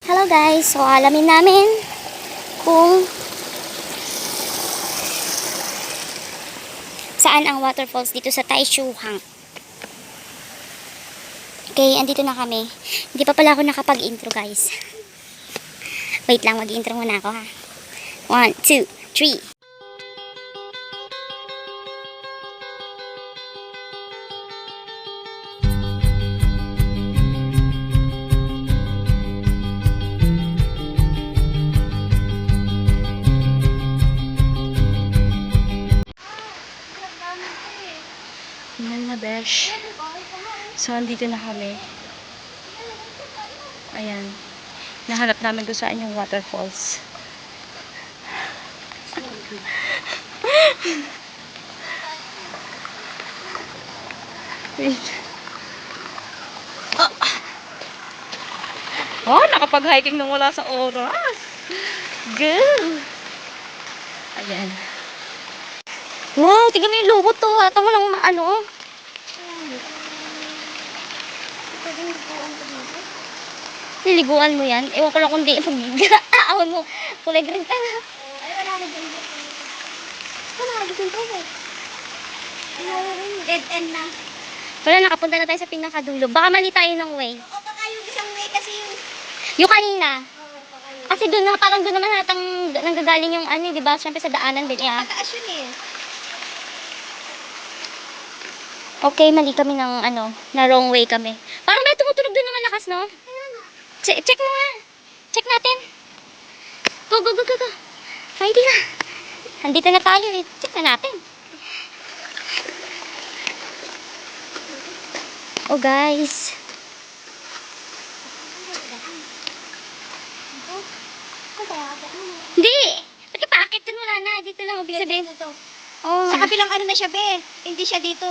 Hello guys, so alamin namin kung saan ang waterfalls dito sa Taishuhang. Okay, andito na kami. Hindi pa pala ako nakapag-intro guys. Wait lang, mag-intro muna ako ha. 1, 2, 3. Yan na besh. So, andito na kami. Ayan. Nahanap namin kung saan yung waterfalls. Wait. Oh, nakapag-hiking nang wala sa oras. Go! Ayan. Wow, tignan mo yung lubot to. Ito mo lang ano. Niliguan mo yan. Ewan ko lang kung di. Pag-aawon mo. Kulay green ka na. Ay, wala na dyan. Wala na dyan po. Dead end na. Wala, nakapunta na tayo sa pinakadulo. Baka mali tayo ng way. Oo, baka yung isang way kasi yung kanina. Kasi doon na, parang doon naman natang nanggagaling yung ano, di ba? Siyempre sa daanan din. Mataas yun eh. Okay, mali kami ng ano, na wrong way kami. Parang may tumutunog doon na malakas, no? Check mo nga. Check natin. Go, go, go, go, go. Ay, di na. Andito na tayo eh. Check na natin. Oh, guys. Hindi. Pati paakit dun, wala na. Dito lang, ibig sabihin. Oh. Sa kabilang ano na siya, be. Hindi siya dito.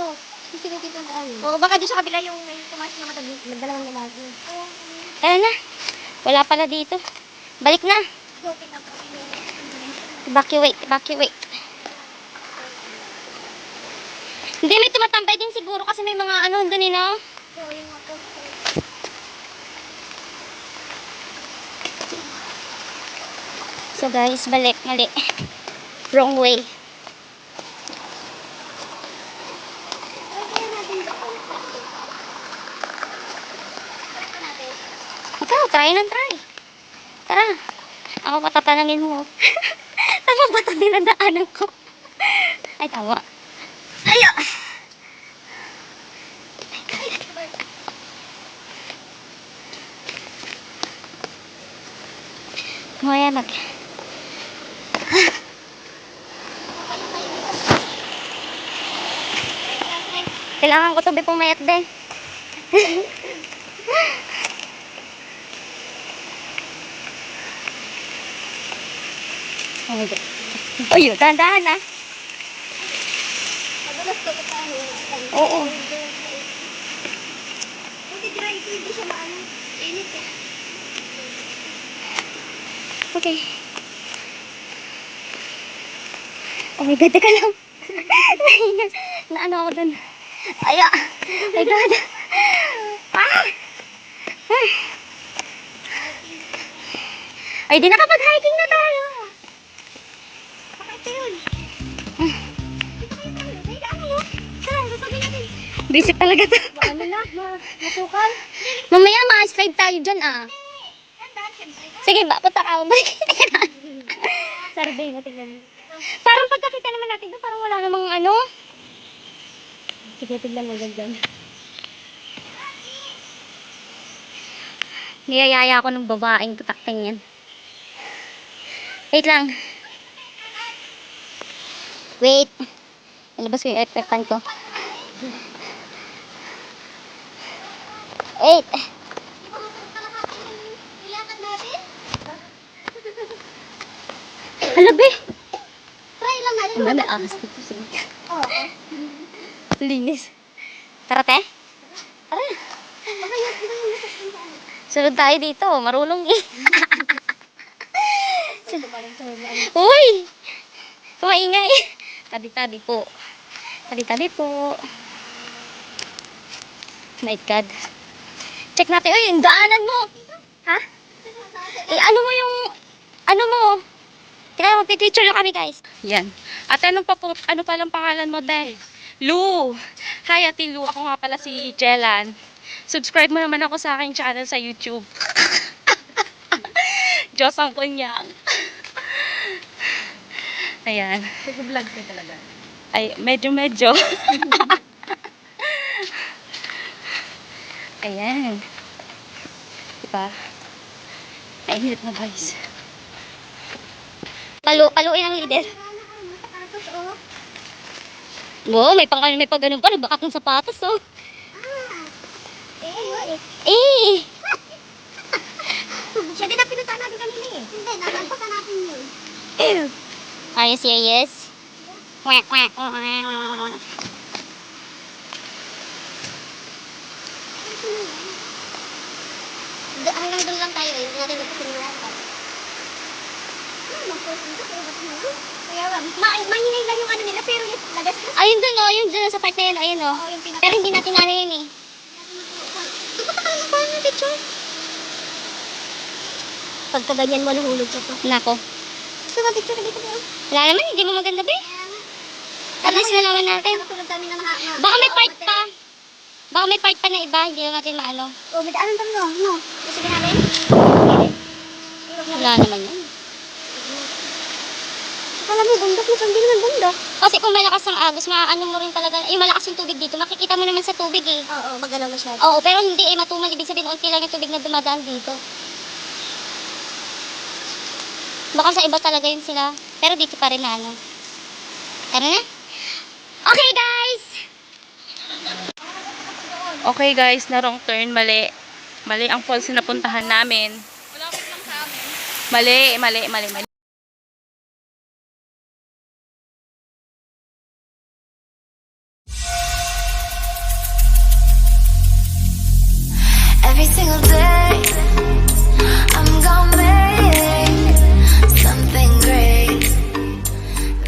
Hindi siya dito na ano. Oo, baka doon sa kabila yung tumaas na matabi. Magdalawang lalaki. Tara na. Wala pala dito. Balik na. Evacuate, evacuate. Hindi, may tumatambay din siguro kasi may mga ano doon eh, no? So guys, balik, mali. Wrong way. Ikaw, try ng try. Tara. Ako patatanangin mo. Tama ba ito dinadaanan ko? Ay, tama. Ayo! Maya mag... Kailangan ko ito be pumayat din. Oh my God. Ayun, dahan-dahan ah. Madalas ko ito tayo. Oo. Hindi dry ito, hindi siya maano. Init eh. Okay. Oh my God, teka lang. na ano ako dun. Aya. Oh my God. Ah! Ay, di nakapag-hiking na tayo. Baka ito yun. Visit talaga to. Ano na? Masukal? Mamaya ma-slide tayo dyan ah. Sige ba, punta ka. Survey na tingnan mo. Parang pagkakita naman natin doon, parang wala namang ano. Sige, tignan mo dyan. Niyayaya ako ng babaeng tutakting yan. Wait lang. Wait. Nalabas ko yung airpan ko. Wait. Ilakad natin? Halabi. Try lang natin. Ang may ahas dito. Sige. Oo. Linis. Tara te. Tara. Baka yun, iba yung nasa Sunod tayo dito. Marulong eh. Uy! Kumaingay. Tabi-tabi po. Tabi-tabi po. My God. Check natin. Uy, yung daanan mo. Ha? ano mo yung, ano mo, kaya magpipicture lang kami guys. Yan. Ate, ano palang pangalan mo, Day? Lu. Hi, Ate Lu. Ako nga pala si Jelan. Subscribe mo naman ako sa aking channel sa YouTube. Diyos ang kunyang. Ayan. Nag-vlog ka talaga. Ay, medyo. Ayan. Diba? Ay, hirap na guys. Paluin ang leader. Wow, may pag ganun pa. Nagbakak ng sapatos, oh. Eh! Siya din ang pinunta natin kanina eh. Hindi, nakalpasan natin yun. Are you serious? Quack, quack. Hanggang doon lang tayo eh. Hindi natin nagpapiniwala. Kaya mahinay lang yung ano nila, pero yung lagas na. Ayun dun, oh. Yung dun sa part na yun. Ayun, oh. Oo, yung pinaka. Pero hindi natin ano yun, eh. Ito pa tayo pa yung picture. Pagka ganyan, maluhulog ka pa. Nako. Gusto ba picture ka dito ba? Wala naman, hindi mo maganda, be. At least nalaman natin. Tulad kami na mga... Baka may part pa. Baka may part pa na iba, hindi na natin maano. Oh, may daanan tam no? No? Gusto ka namin? Wala naman yan. Akala mo, bundok mo, hindi naman bundok. Kasi kung malakas ang agos, maaano mo rin talaga, eh malakas yung tubig dito, makikita mo naman sa tubig eh. Oo, magalaw masyado. Oo, pero hindi eh, matumal, ibig sabihin, unti lang yung tubig na dumadaan dito. Baka sa iba talaga yun sila, pero dito pa rin na ano. Tara na. Okay guys! Okay guys, na wrong turn, mali. Mali ang falls na napuntahan namin. Malapit lang sa amin. Mali. Every single day